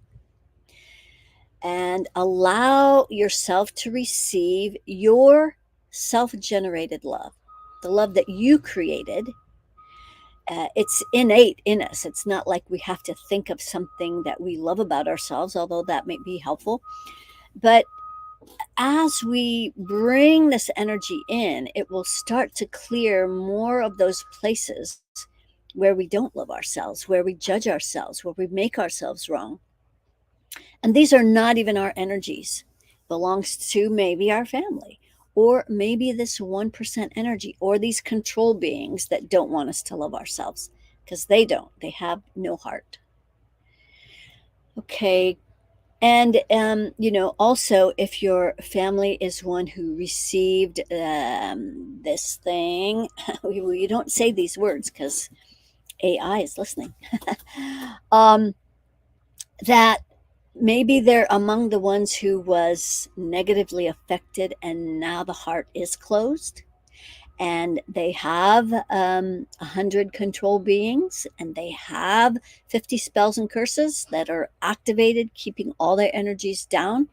and allow yourself to receive your self-generated love, the love that you created. It's innate in us. It's not like we have to think of something that we love about ourselves, although that may be helpful. But as we bring this energy in, it will start to clear more of those places where we don't love ourselves, where we judge ourselves, where we make ourselves wrong. And these are not even our energies. It belongs to maybe our family, or maybe this 1% energy, or these control beings that don't want us to love ourselves, because they don't. They have no heart. Okay. And, also if your family is one who received this thing, we don't say these words because AI is listening, that maybe they're among the ones who was negatively affected and now the heart is closed. And they have 100 control beings and they have 50 spells and curses that are activated, keeping all their energies down.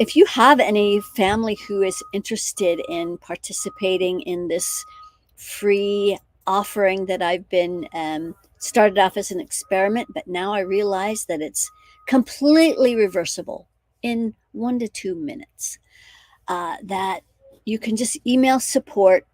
If you have any family who is interested in participating in this free offering that I've been started off as an experiment, but now I realize that it's completely reversible in 1 to 2 minutes, that you can just email support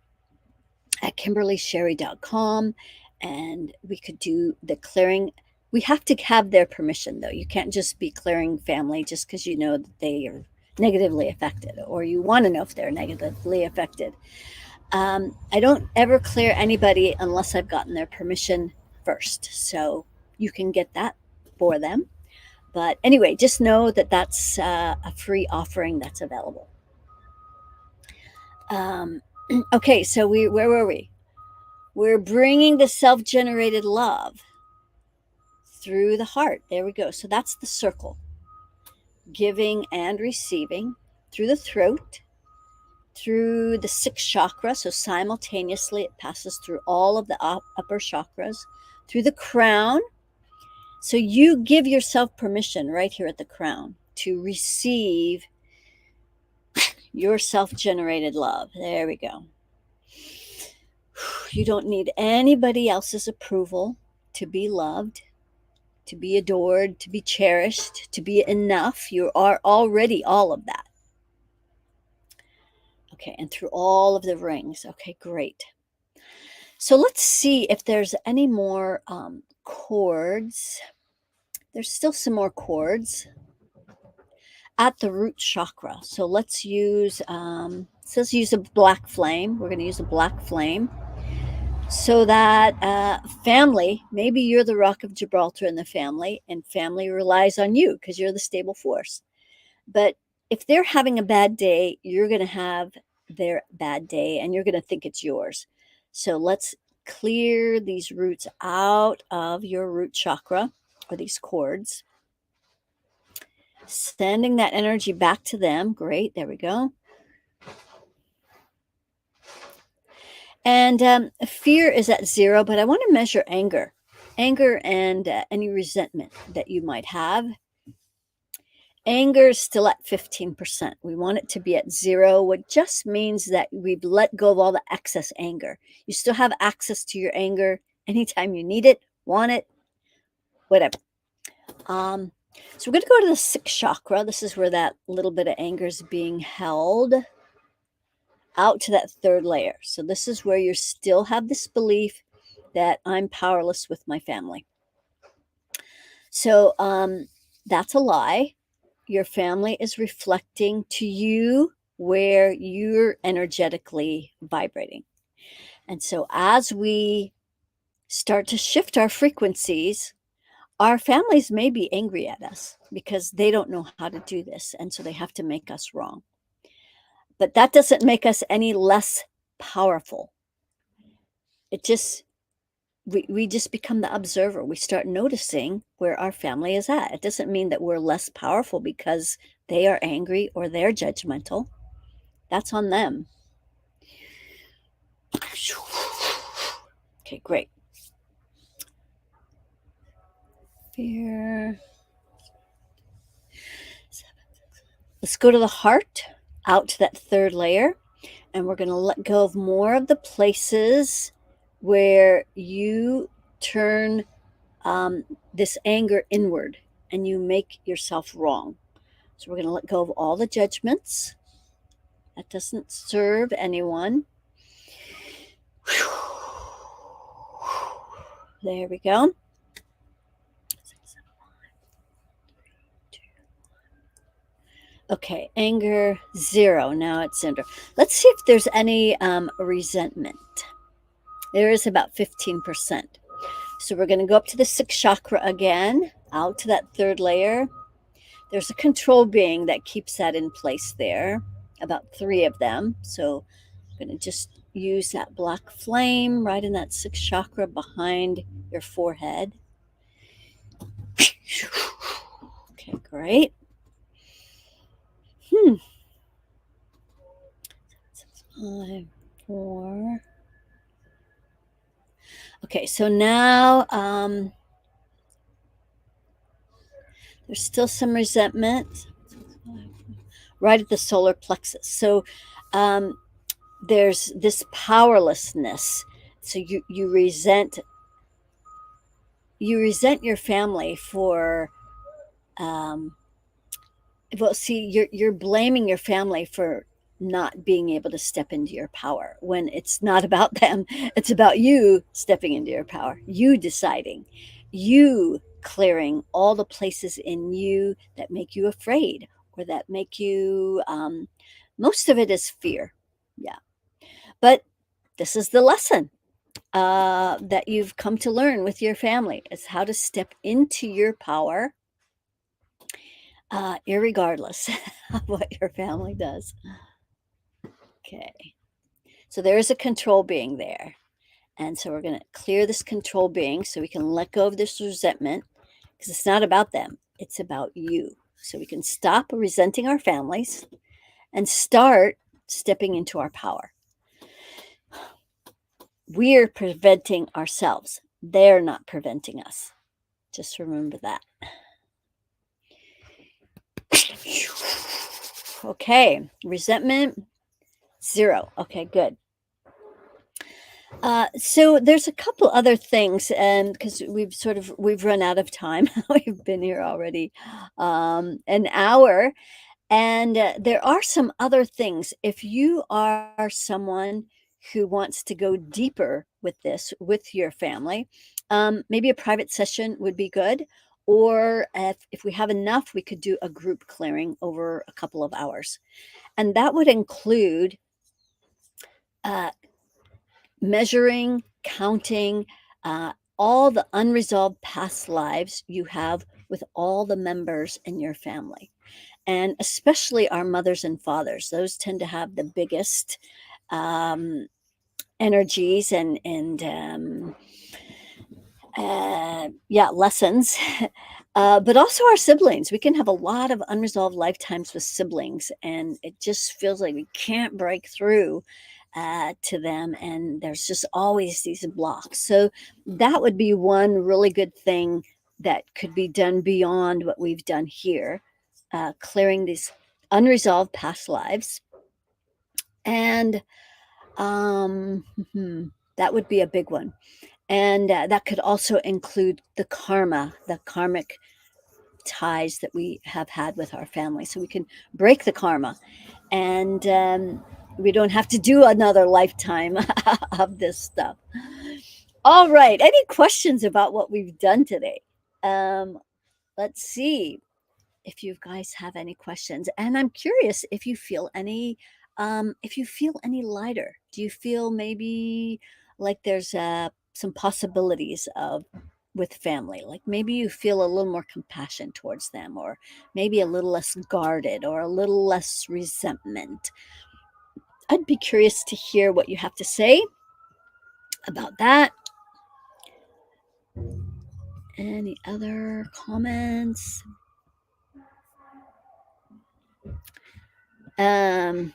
at kimberlysherry.com and we could do the clearing. We have to have their permission though. You can't just be clearing family just because you know that they are negatively affected or you want to know if they're negatively affected. I don't ever clear anybody unless I've gotten their permission first. So you can get that for them. But anyway, just know that that's a free offering that's available. Okay, so where were we? We're bringing the self-generated love through the heart. There we go. So that's the circle. Giving and receiving through the throat, through the 6th chakra. So simultaneously it passes through all of the upper chakras, through the crown. So you give yourself permission right here at the crown to receive your self-generated love. There we go. You don't need anybody else's approval to be loved, to be adored, to be cherished, to be enough. You are already all of that. Okay, and through all of the rings. Okay, great. So let's see if there's any more cords. There's still some more cords at the root chakra. So let's use, it says use a black flame. We're going to use a black flame so that family, maybe you're the rock of Gibraltar in the family, and family relies on you because you're the stable force. But if they're having a bad day, you're going to have their bad day and you're going to think it's yours. So let's clear these roots out of your root chakra, or these cords, sending that energy back to them. Great. There we go. And fear is at 0, but I want to measure anger and any resentment that you might have. Anger is still at 15%. We want it to be at 0, which just means that we've let go of all the excess anger. You still have access to your anger anytime you need it, want it, whatever. So we're going to go to the 6th chakra. This is where that little bit of anger is being held, out to that 3rd layer. So this is where you still have this belief that I'm powerless with my family. So that's a lie. Your family is reflecting to you where you're energetically vibrating. And so as we start to shift our frequencies, our families may be angry at us because they don't know how to do this. And so they have to make us wrong. But that doesn't make us any less powerful. It just, we just become the observer. We start noticing where our family is at. It doesn't mean that we're less powerful because they are angry or they're judgmental. That's on them. Okay, great. Fear. Let's go to the heart, out to that 3rd layer, and we're going to let go of more of the places where you turn this anger inward and you make yourself wrong. So we're going to let go of all the judgments. That doesn't serve anyone. There we go. Okay, anger 0. Now it's cinder. Let's see if there's any resentment. There is about 15%. So we're going to go up to the 6th chakra again, out to that 3rd layer. There's a control being that keeps that in place there, about 3 of them. So I'm going to just use that black flame right in that 6th chakra behind your forehead. Okay, great. 5, 4. Okay, so now there's still some resentment right at the solar plexus. So there's this powerlessness. So you resent your family for well, see, you're blaming your family for not being able to step into your power when it's not about them. It's about you stepping into your power, you deciding, you clearing all the places in you that make you afraid or that make you, most of it is fear. Yeah. But this is the lesson that you've come to learn with your family, is how to step into your power, irregardless of what your family does. Okay. So there is a control being there. And so we're going to clear this control being so we can let go of this resentment, because it's not about them. It's about you. So we can stop resenting our families and start stepping into our power. We're preventing ourselves. They're not preventing us. Just remember that. Okay. Resentment, 0. Okay, good. So there's a couple other things, and because we've run out of time. We've been here already an hour, And there are some other things. If you are someone who wants to go deeper with this with your family, maybe a private session would be good. Or if we have enough, we could do a group clearing over a couple of hours. And that would include uh, measuring, counting, all the unresolved past lives you have with all the members in your family, and especially our mothers and fathers. Those tend to have the biggest um, energies and yeah, lessons. But also our siblings. We can have a lot of unresolved lifetimes with siblings, and it just feels like we can't break through to them, and there's just always these blocks. So that would be one really good thing that could be done beyond what we've done here, clearing these unresolved past lives. And um, that would be a big one. And that could also include the karma, the karmic ties that we have had with our family. So we can break the karma, and we don't have to do another lifetime of this stuff. All right. Any questions about what we've done today? Um, let's see if you guys have any questions. And I'm curious if you feel any lighter. Do you feel maybe like there's some possibilities of with family? Like maybe you feel a little more compassion towards them, or maybe a little less guarded, or a little less resentment. I'd be curious to hear what you have to say about that. Any other comments? Um,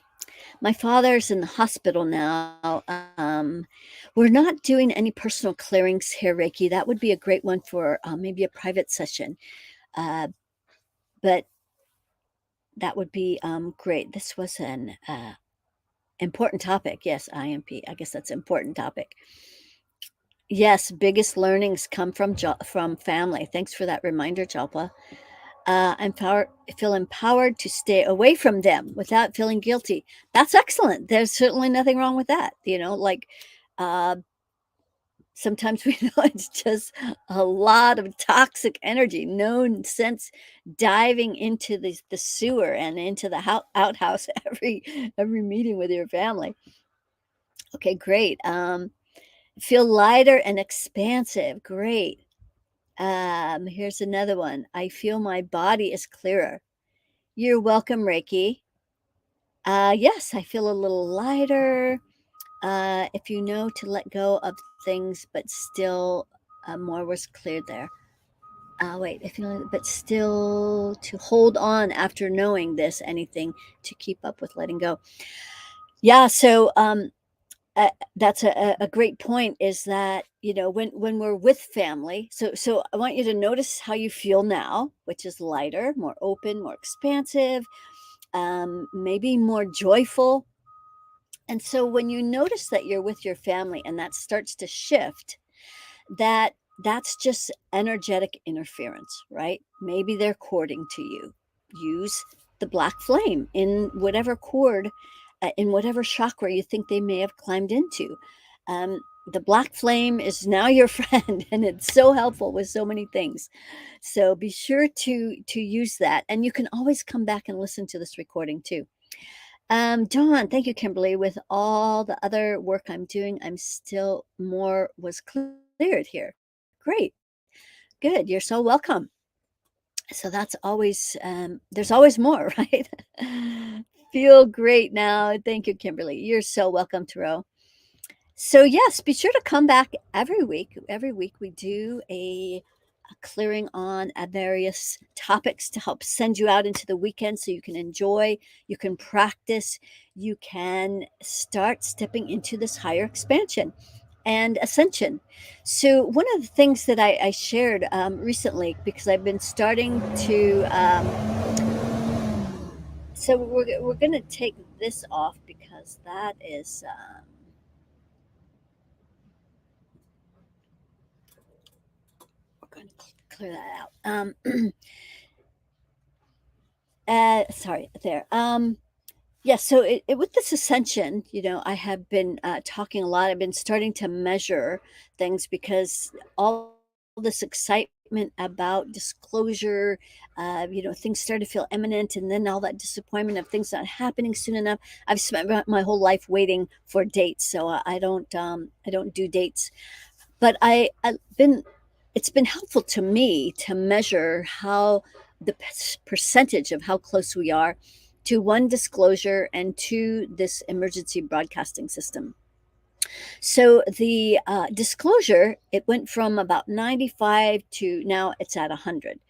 My father's in the hospital now. We're not doing any personal clearings here, Reiki. That would be a great one for maybe a private session. Uh, but that would be great. This was an important topic. Yes, IMP. I guess that's an important topic. Yes, biggest learnings come from family. Thanks for that reminder, Jalpa. Feel empowered to stay away from them without feeling guilty. That's excellent. There's certainly nothing wrong with that. Like uh, sometimes we know it's just a lot of toxic energy. No sense diving into the sewer and into the outhouse every meeting with your family. Okay, great. Feel lighter and expansive. Great. Here's another one. I feel my body is clearer. You're welcome, Reiki. Yes, I feel a little lighter. If you know to let go of things, but still more was cleared there. Wait, if you know, but still to hold on after knowing this, anything to keep up with letting go. Yeah, so that's a great point. Is that when we're with family? So I want you to notice how you feel now, which is lighter, more open, more expansive, maybe more joyful. And so when you notice that you're with your family and that starts to shift, that's just energetic interference, right? Maybe they're courting to you. Use the black flame in whatever cord, in whatever chakra you think they may have climbed into. The black flame is now your friend, and it's so helpful with so many things. So be sure to use that, and you can always come back and listen to this recording too. Dawn, thank you, Kimberly. With all the other work I'm doing, I'm still more was cleared here. Great. Good. You're so welcome. So that's always, there's always more, right? Feel great now. Thank you, Kimberly. You're so welcome, Taro. So yes, be sure to come back every week. Every week we do a clearing on various topics to help send you out into the weekend so you can enjoy, you can practice, you can start stepping into this higher expansion and ascension. So one of the things that I shared recently, because I've been starting to, so we're going to take this off because that is, we're going to clear that out. Sorry, there. Yeah, so with this ascension, I have been talking a lot. I've been starting to measure things because all this excitement about disclosure, things start to feel imminent, and then all that disappointment of things not happening soon enough. I've spent my whole life waiting for dates, so I don't do dates. But I've been it's been helpful to me to measure how the percentage of how close we are to one, disclosure, and two, this emergency broadcasting system. So the disclosure, it went from about 95 to now it's at 100.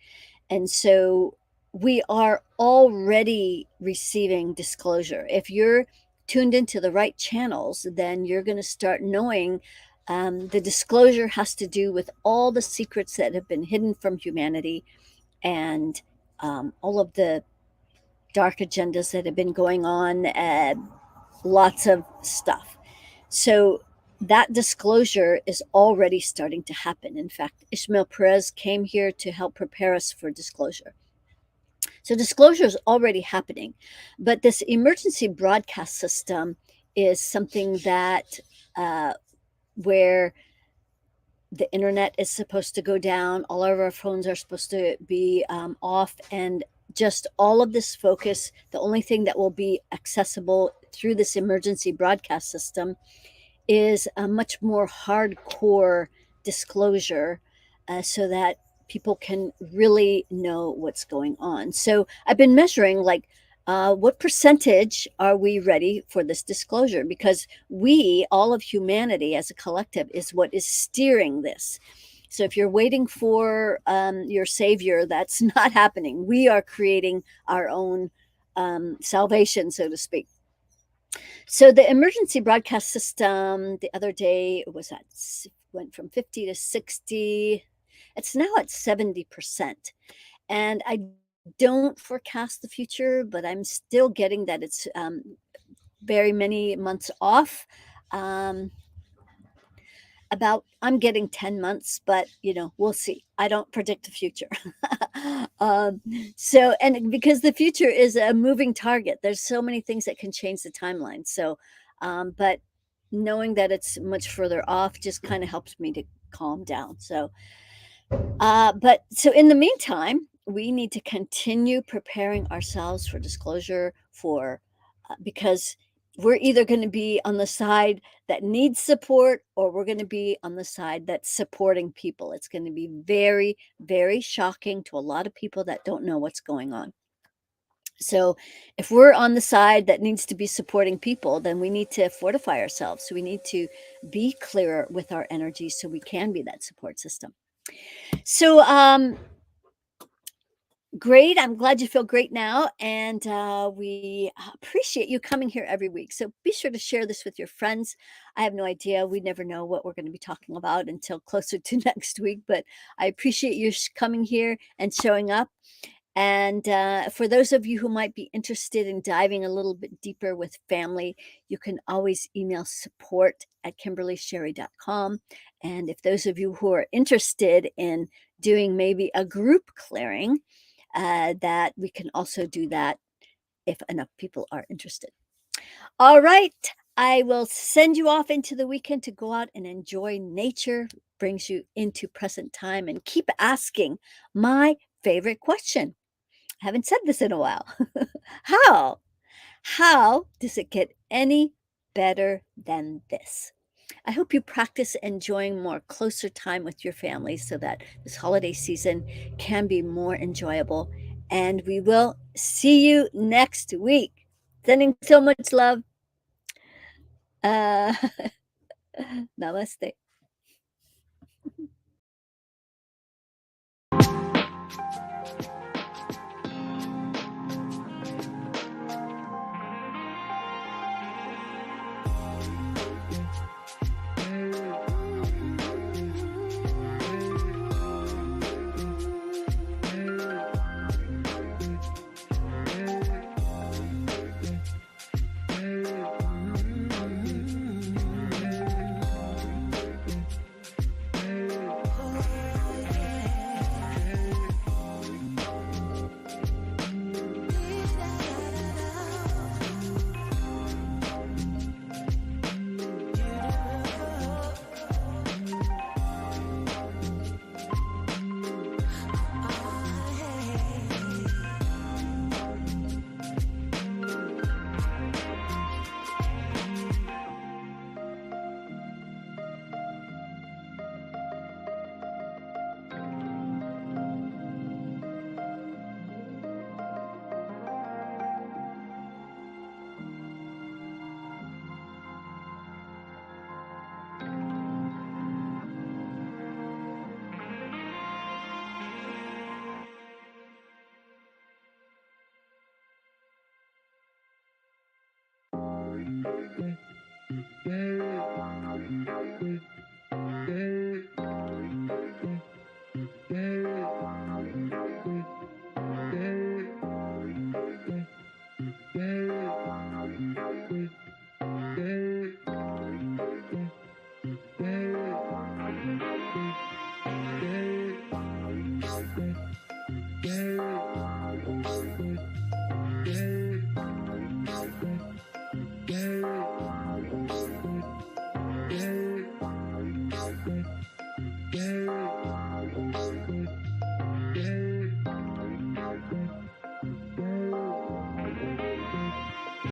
And so we are already receiving disclosure. If you're tuned into the right channels, then you're going to start knowing the disclosure has to do with all the secrets that have been hidden from humanity and all of the dark agendas that have been going on, lots of stuff. So that disclosure is already starting to happen. In fact, Ishmael Perez came here to help prepare us for disclosure. So disclosure is already happening, but this emergency broadcast system is something that where the internet is supposed to go down, all of our phones are supposed to be off, and just all of this focus, the only thing that will be accessible through this emergency broadcast system is a much more hardcore disclosure so that people can really know what's going on. So I've been measuring what percentage are we ready for this disclosure? Because we, all of humanity as a collective, is what is steering this. So if you're waiting for your savior, that's not happening. We are creating our own salvation, so to speak. So the emergency broadcast system the other day went from 50 to 60. It's now at 70%. And I don't forecast the future, but I'm still getting that it's very many months off. I'm getting 10 months, but we'll see. I don't predict the future. And because the future is a moving target, there's so many things that can change the timeline. So, but knowing that it's much further off just kind of helps me to calm down. So, but so in the meantime, we need to continue preparing ourselves for disclosure because we're either going to be on the side that needs support or we're going to be on the side that's supporting people. It's going to be very, very shocking to a lot of people that don't know what's going on. So if we're on the side that needs to be supporting people, then we need to fortify ourselves. So we need to be clearer with our energy so we can be that support system. So, great. I'm glad you feel great now. And we appreciate you coming here every week. So be sure to share this with your friends. I have no idea. We never know what we're going to be talking about until closer to next week. But I appreciate you coming here and showing up. And for those of you who might be interested in diving a little bit deeper with family, you can always email support@kimberlysherry.com. And if those of you who are interested in doing maybe a group clearing, that we can also do that if enough people are interested. All right. I will send you off into the weekend to go out and enjoy nature, brings you into present time, and keep asking my favorite question. I haven't said this in a while. How does it get any better than this? I hope you practice enjoying more closer time with your family so that this holiday season can be more enjoyable. And we will see you next week. Sending so much love. Namaste.